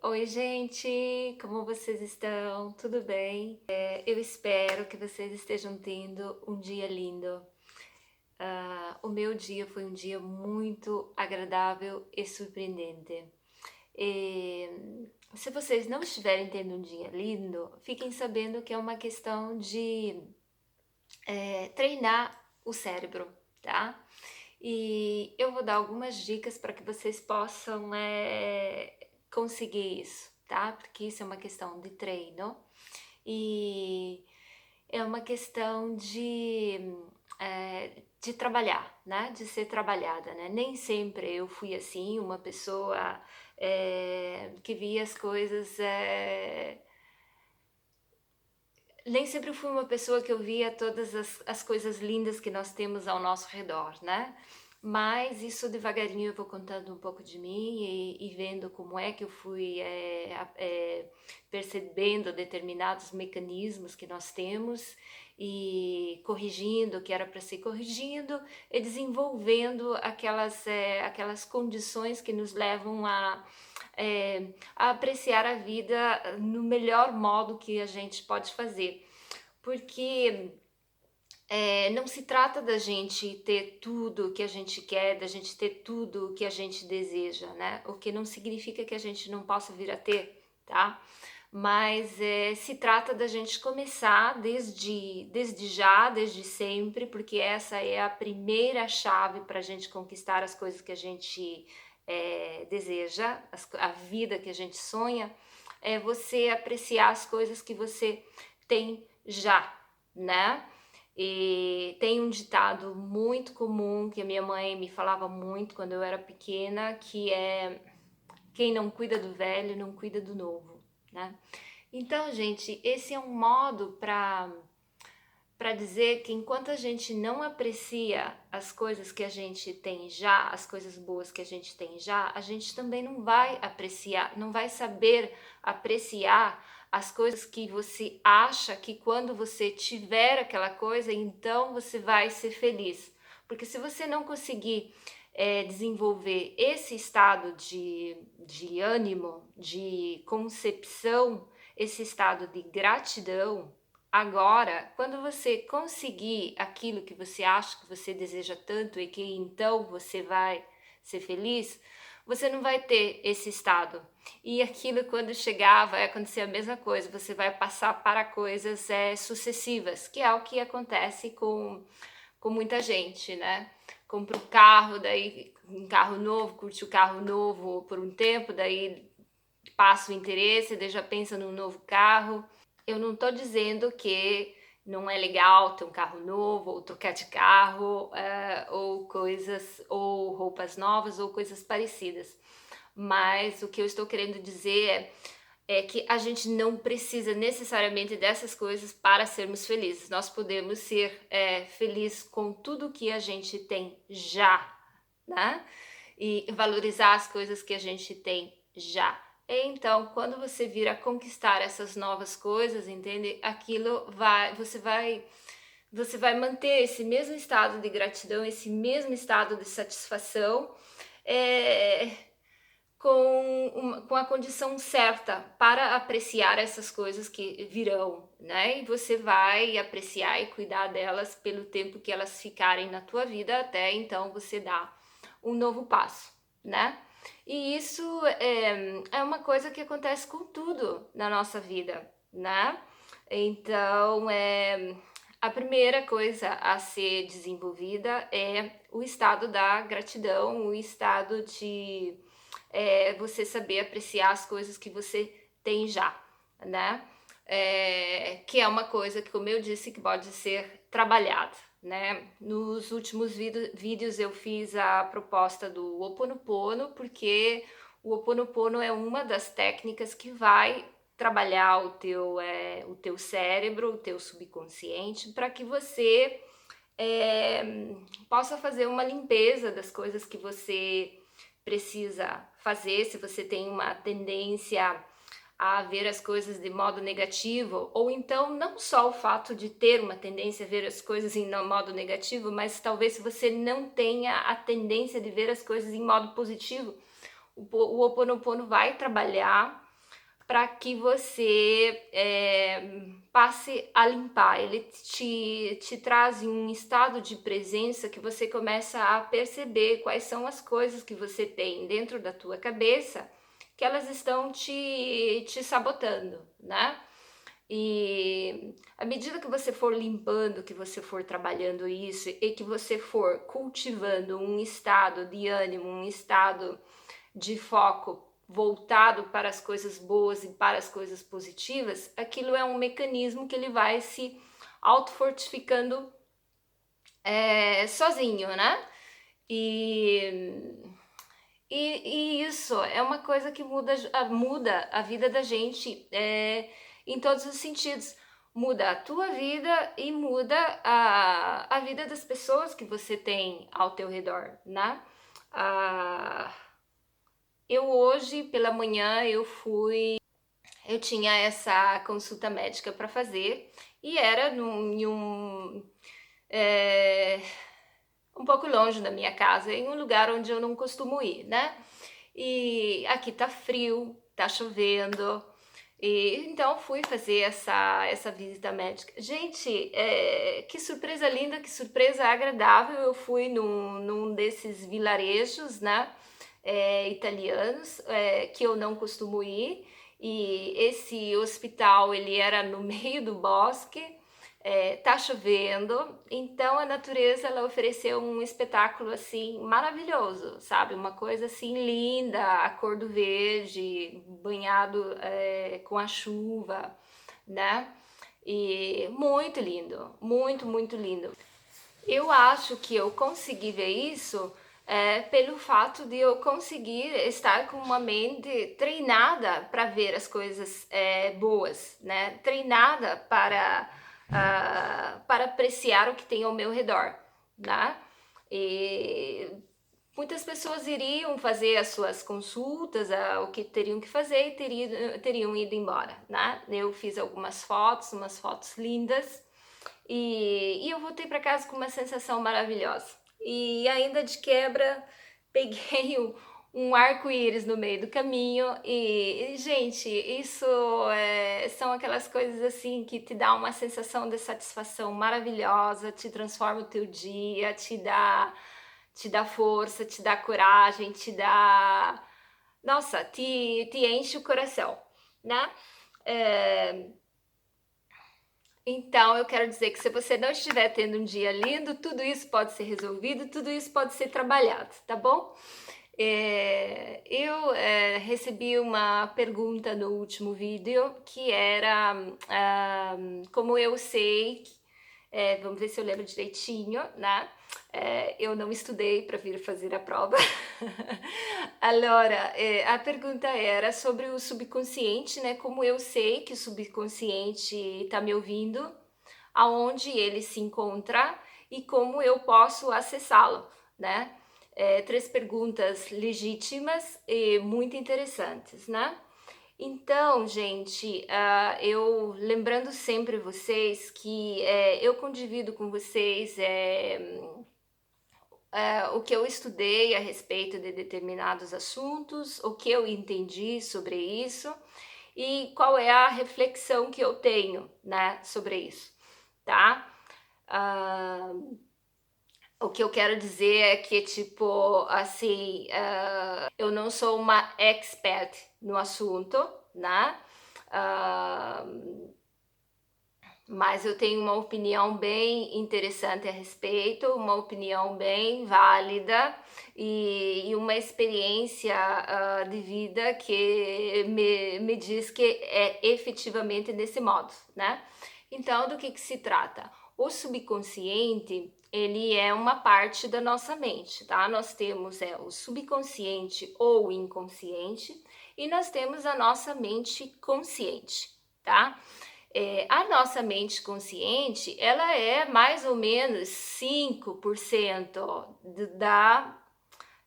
Oi, gente, como vocês estão? Tudo bem? Eu espero que vocês estejam tendo um dia lindo. O meu dia foi um dia muito agradável e surpreendente. E, se vocês não estiverem tendo um dia lindo, fiquem sabendo que é uma questão de treinar o cérebro, tá? E eu vou dar algumas dicas para que vocês possam conseguir isso, tá? Porque isso é uma questão de treino e é uma questão de trabalhar, né? De ser trabalhada, né? Nem sempre eu fui assim, uma pessoa que via as coisas. Nem sempre eu fui uma pessoa que eu via todas as coisas lindas que nós temos ao nosso redor, né? Mas isso devagarinho eu vou contando um pouco de mim e vendo como é que eu fui percebendo determinados mecanismos que nós temos e corrigindo o que era para ser corrigindo e desenvolvendo aquelas condições que nos levam a apreciar a vida no melhor modo que a gente pode fazer. Porque não se trata da gente ter tudo o que a gente quer, da gente ter tudo o que a gente deseja, né? O que não significa que a gente não possa vir a ter, tá? Mas se trata da gente começar desde já, desde sempre, porque essa é a primeira chave para a gente conquistar as coisas que a gente deseja, a vida que a gente sonha, é você apreciar as coisas que você tem já, né? E tem um ditado muito comum que a minha mãe me falava muito quando eu era pequena, que é: quem não cuida do velho não cuida do novo, né? Então, gente, esse é um modo para dizer que enquanto a gente não aprecia as coisas que a gente tem já, as coisas boas que a gente tem já, a gente também não vai apreciar, não vai saber apreciar as coisas que você acha que quando você tiver aquela coisa, então você vai ser feliz. Porque se você não conseguir desenvolver esse estado de ânimo, de concepção, esse estado de gratidão, agora, quando você conseguir aquilo que você acha que você deseja tanto e que então você vai ser feliz, você não vai ter esse estado. E aquilo, quando chegar, vai acontecer a mesma coisa. Você vai passar para coisas sucessivas, que é o que acontece com muita gente, né? Compra um carro, daí um carro novo, curte o carro novo por um tempo, daí passa o interesse, daí já pensa num novo carro. Eu não estou dizendo que não é legal ter um carro novo, ou trocar de carro, ou coisas, ou roupas novas, ou coisas parecidas. Mas o que eu estou querendo dizer é que a gente não precisa necessariamente dessas coisas para sermos felizes. Nós podemos ser felizes com tudo que a gente tem já, né? E valorizar as coisas que a gente tem já. Então, quando você vir a conquistar essas novas coisas, entende? Você vai manter esse mesmo estado de gratidão, esse mesmo estado de satisfação, é, com a condição certa para apreciar essas coisas que virão, né? E você vai apreciar e cuidar delas pelo tempo que elas ficarem na tua vida, até então você dá um novo passo, né? E isso é uma coisa que acontece com tudo na nossa vida, né? Então, a primeira coisa a ser desenvolvida é o estado da gratidão, o estado de você saber apreciar as coisas que você tem já, né? Que é uma coisa que, como eu disse, que pode ser trabalhada, né? Nos últimos vídeos eu fiz a proposta do Ho Oponopono, porque o Ho Oponopono é uma das técnicas que vai trabalhar o teu cérebro, o teu subconsciente, para que você é, possa fazer uma limpeza das coisas que você precisa fazer. Se você tem uma tendência a ver as coisas de modo negativo, ou então não só o fato de ter uma tendência a ver as coisas em modo negativo, mas talvez se você não tenha a tendência de ver as coisas em modo positivo, o Ho Oponopono vai trabalhar para que você passe a limpar. Ele te traz em um estado de presença que você começa a perceber quais são as coisas que você tem dentro da tua cabeça que elas estão te sabotando, né? E à medida que você for limpando, que você for trabalhando isso e que você for cultivando um estado de ânimo, um estado de foco voltado para as coisas boas e para as coisas positivas, aquilo é um mecanismo que ele vai se autofortificando sozinho, né? E, e isso é uma coisa que muda a vida da gente em todos os sentidos. Muda a tua vida e muda a vida das pessoas que você tem ao teu redor, né? Ah, eu hoje pela manhã eu tinha essa consulta médica para fazer e era em é, um pouco longe da minha casa, em um lugar onde eu não costumo ir, né? E aqui tá frio, tá chovendo, e então fui fazer essa visita médica. Gente, que surpresa linda, que surpresa agradável. Eu fui num desses vilarejos, né? Italianos, que eu não costumo ir. E esse hospital, ele era no meio do bosque, tá chovendo, então a natureza ela ofereceu um espetáculo assim maravilhoso, sabe? Uma coisa assim linda, a cor do verde, banhado com a chuva, né? E muito lindo, muito, muito lindo. Eu acho que eu consegui ver isso pelo fato de eu conseguir estar com uma mente treinada para ver as coisas boas, né? Treinada para apreciar o que tem ao meu redor, né? E muitas pessoas iriam fazer as suas consultas, o que teriam que fazer e teriam ido embora, né? Eu fiz algumas fotos, umas fotos lindas, e eu voltei para casa com uma sensação maravilhosa. E ainda de quebra, peguei um arco-íris no meio do caminho e, gente, isso são aquelas coisas assim que te dá uma sensação de satisfação maravilhosa, te transforma o teu dia, te dá força, te dá coragem, te dá... Nossa, te enche o coração, né? É, então, eu quero dizer que se você não estiver tendo um dia lindo, tudo isso pode ser resolvido, tudo isso pode ser trabalhado, tá bom? Eu recebi uma pergunta no último vídeo que era como eu sei, vamos ver se eu lembro direitinho, né? Eu não estudei para vir fazer a prova. Allora, a pergunta era sobre o subconsciente, né? Como eu sei que o subconsciente está me ouvindo, aonde ele se encontra e como eu posso acessá-lo, né? Três perguntas legítimas e muito interessantes, né? Então, gente, eu lembrando sempre vocês que eu condivido com vocês o que eu estudei a respeito de determinados assuntos, o que eu entendi sobre isso e qual é a reflexão que eu tenho, né, sobre isso, tá? Ah, o que eu quero dizer é que, tipo, assim, eu não sou uma expert no assunto, né? Ah, mas eu tenho uma opinião bem interessante a respeito, uma opinião bem válida e uma experiência de vida que me diz que é efetivamente desse modo, né? Então, do que se trata? O subconsciente, ele é uma parte da nossa mente, tá? Nós temos o subconsciente ou inconsciente e nós temos a nossa mente consciente, tá? A nossa mente consciente, ela é mais ou menos 5% da...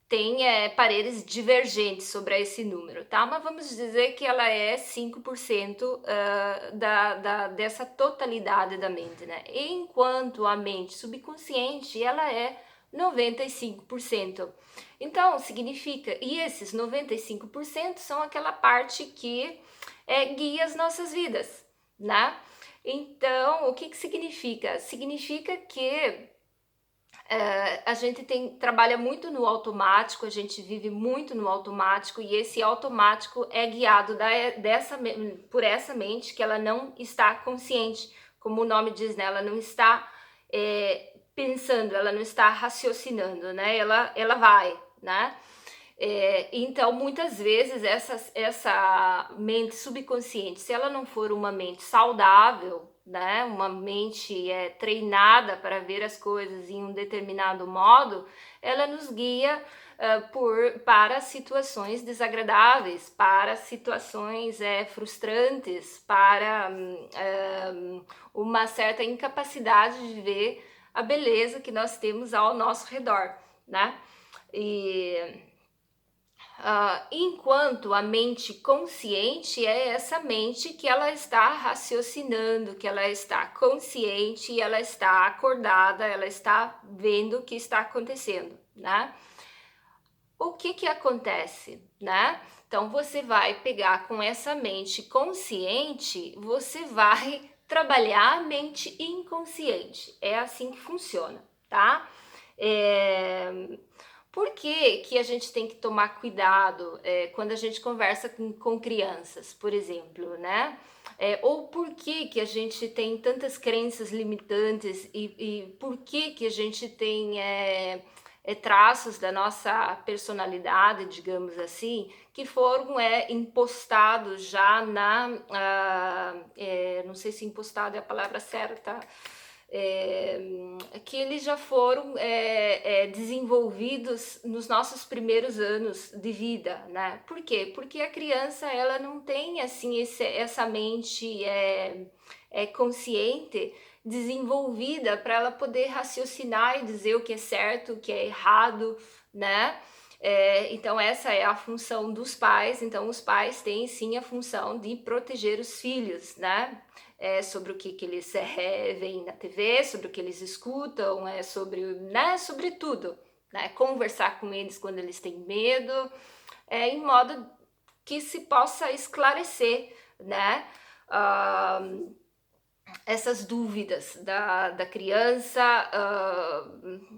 Tem paredes divergentes sobre esse número, tá? Mas vamos dizer que ela é 5% dessa totalidade da mente, né? Enquanto a mente subconsciente, ela é 95%. Então, significa... E esses 95% são aquela parte que guia as nossas vidas, né? Então, o que que significa? Significa que a gente trabalha muito no automático, a gente vive muito no automático, e esse automático é guiado por essa mente que ela não está consciente, como o nome diz, né? Ela não está pensando, ela não está raciocinando, né? Ela vai, né? Então, muitas vezes, essa mente subconsciente, se ela não for uma mente saudável, né, uma mente treinada para ver as coisas em um determinado modo, ela nos guia para situações desagradáveis, para situações frustrantes, para uma certa incapacidade de ver a beleza que nós temos ao nosso redor, né? Enquanto a mente consciente é essa mente que ela está raciocinando, que ela está consciente, ela está acordada, ela está vendo o que está acontecendo, né? O que que acontece, né? Então você vai pegar com essa mente consciente, você vai trabalhar a mente inconsciente. É assim que funciona, tá? Por que que a gente tem que tomar cuidado quando a gente conversa com crianças, por exemplo, né? Ou por que que a gente tem tantas crenças limitantes e por que que a gente tem traços da nossa personalidade, digamos assim, que foram impostados já não sei se impostado é a palavra certa, que eles já foram desenvolvidos nos nossos primeiros anos de vida, né? Por quê? Porque a criança ela não tem assim essa mente consciente desenvolvida para ela poder raciocinar e dizer o que é certo, o que é errado, né? Então essa é a função dos pais. Então os pais têm sim a função de proteger os filhos, né? Sobre o que eles veem na TV, sobre o que eles escutam, sobre tudo, né? Conversar com eles quando eles têm medo, em modo que se possa esclarecer, né? Essas dúvidas da criança,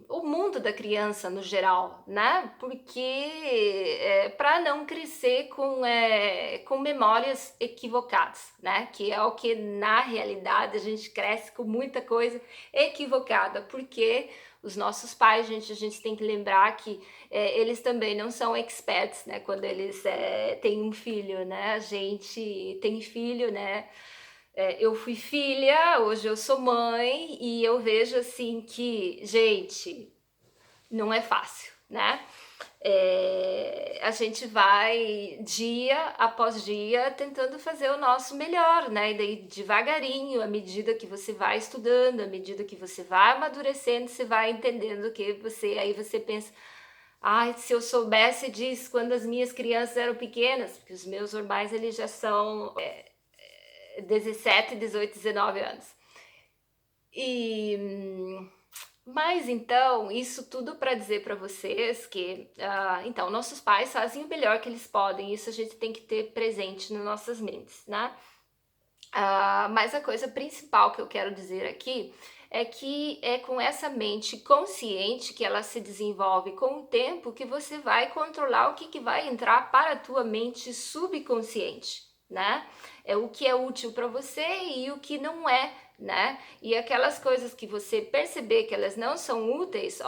o mundo da criança no geral, né? Porque para não crescer com memórias equivocadas, né? Que é o que na realidade a gente cresce com muita coisa equivocada, porque os nossos pais, a gente tem que lembrar que eles também não são experts, né? Quando eles têm um filho, né? A gente tem filho, né? Eu fui filha, hoje eu sou mãe e eu vejo assim que, gente, não é fácil, né? A gente vai dia após dia tentando fazer o nosso melhor, né? E daí devagarinho, à medida que você vai estudando, à medida que você vai amadurecendo, você vai entendendo que aí você pensa, ai, se eu soubesse disso quando as minhas crianças eram pequenas, porque os meus normais eles já são 17, 18, 19 anos. Mas então, isso tudo para dizer para vocês que, então, nossos pais fazem o melhor que eles podem, isso a gente tem que ter presente nas nossas mentes, né? Mas a coisa principal que eu quero dizer aqui é que é com essa mente consciente que ela se desenvolve com o tempo que você vai controlar o que vai entrar para a tua mente subconsciente, né? É o que é útil para você e o que não é, né? E aquelas coisas que você perceber que elas não são úteis,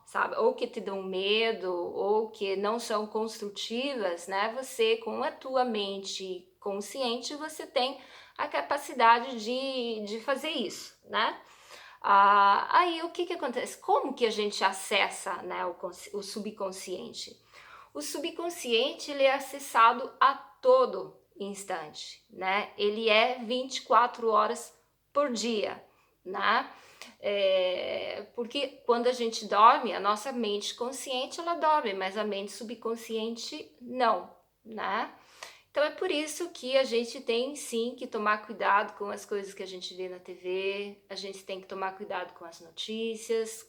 sabe, ou que te dão medo, ou que não são construtivas, né? Você, com a tua mente consciente, você tem a capacidade de fazer isso, né? Aí o que acontece? Como que a gente acessa, né, o subconsciente? O subconsciente ele é acessado a todo instante, né? Ele é 24 horas por dia, né? Porque quando a gente dorme, a nossa mente consciente ela dorme, mas a mente subconsciente não, né? Então é por isso que a gente tem sim que tomar cuidado com as coisas que a gente vê na TV, a gente tem que tomar cuidado com as notícias,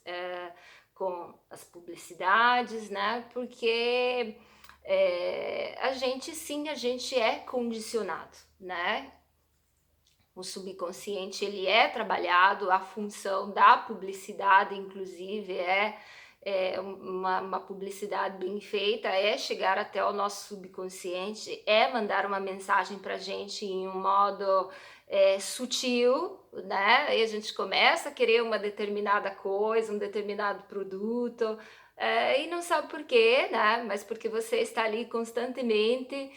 com as publicidades, né? Porque a gente sim, a gente é condicionado, né? O subconsciente ele é trabalhado, a função da publicidade, inclusive, uma publicidade bem feita, é chegar até o nosso subconsciente, é mandar uma mensagem para a gente em um modo sutil, né? E a gente começa a querer uma determinada coisa, um determinado produto, e não sabe por quê, né? Mas porque você está ali constantemente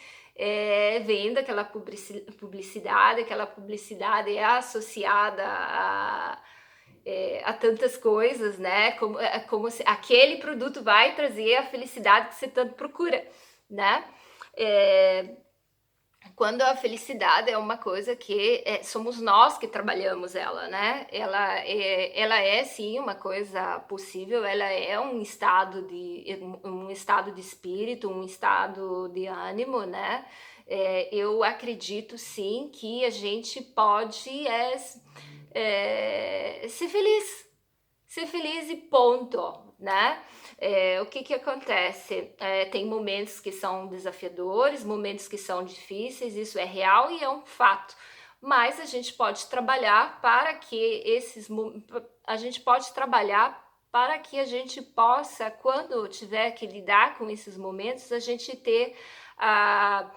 vendo aquela publicidade é associada a tantas coisas, né? Como se aquele produto vai trazer a felicidade que você tanto procura, né? Quando a felicidade é uma coisa que somos nós que trabalhamos ela, né? Ela é sim uma coisa possível, ela é um estado de espírito, um estado de ânimo, né? Eu acredito sim que a gente pode ser feliz e ponto, né? O que acontece? Tem momentos que são desafiadores, momentos que são difíceis, isso é real e é um fato. Mas a gente pode trabalhar para que a gente pode trabalhar para que a gente possa, quando tiver que lidar com esses momentos, a gente ter a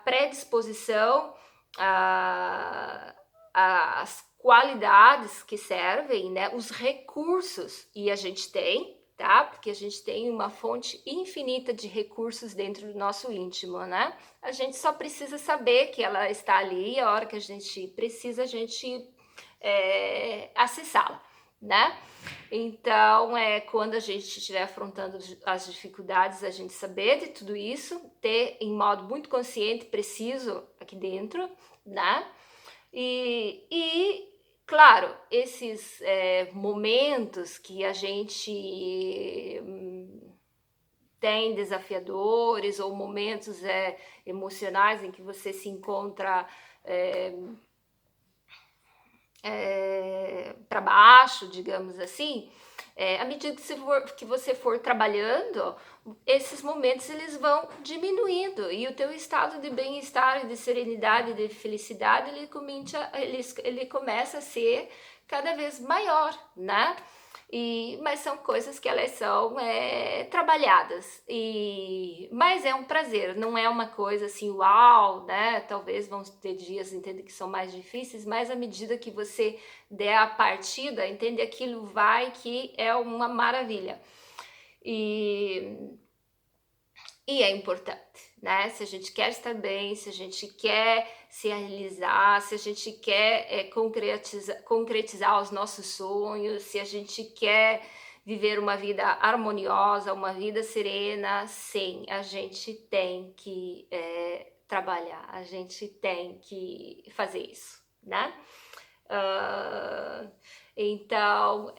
predisposição, as qualidades que servem, né? Os recursos, e a gente tem, tá? Porque a gente tem uma fonte infinita de recursos dentro do nosso íntimo, né? A gente só precisa saber que ela está ali, e a hora que a gente precisa, a gente acessá-la, né? Então, quando a gente estiver afrontando as dificuldades, a gente saber de tudo isso, ter em modo muito consciente, preciso aqui dentro, né? E claro, esses momentos que a gente tem desafiadores ou momentos emocionais em que você se encontra para baixo, digamos assim, à medida que você for trabalhando, esses momentos eles vão diminuindo e o teu estado de bem-estar, de serenidade, de felicidade, ele começa a ser cada vez maior, né? Mas são coisas que elas são trabalhadas, mas é um prazer, não é uma coisa assim, uau, né? Talvez vão ter dias, entende, que são mais difíceis, mas à medida que você der a partida, entende, aquilo vai que é uma maravilha. E é importante, né? Se a gente quer estar bem, se a gente quer se realizar, se a gente quer concretizar os nossos sonhos, se a gente quer viver uma vida harmoniosa, uma vida serena, sim, a gente tem que trabalhar, a gente tem que fazer isso, né? Então,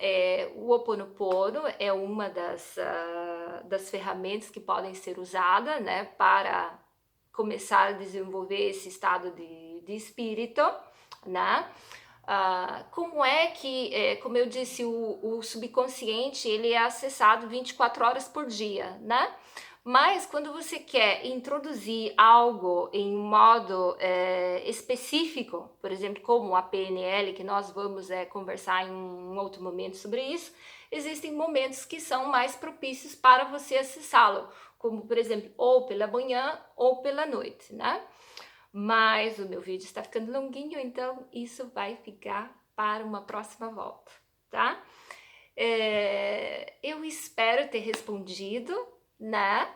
o Ho Oponopono é uma das ferramentas que podem ser usadas, né, para começar a desenvolver esse estado de espírito, né? Como é que, como eu disse, o subconsciente ele é acessado 24 horas por dia, né? Mas quando você quer introduzir algo em modo específico, por exemplo, como a PNL, que nós vamos conversar em um outro momento sobre isso, existem momentos que são mais propícios para você acessá-lo, como por exemplo, ou pela manhã ou pela noite, né? Mas o meu vídeo está ficando longuinho, então isso vai ficar para uma próxima volta, tá? Eu espero ter respondido, né?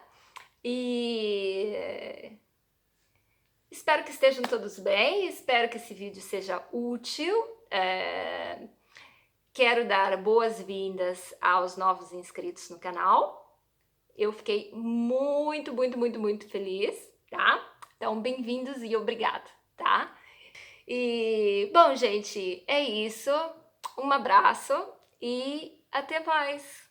E espero que estejam todos bem, espero que esse vídeo seja útil. Quero dar boas-vindas aos novos inscritos no canal. Eu fiquei muito, muito, muito, muito feliz, tá? Então, bem-vindos e obrigada, tá? E, bom, gente, é isso. Um abraço e até mais!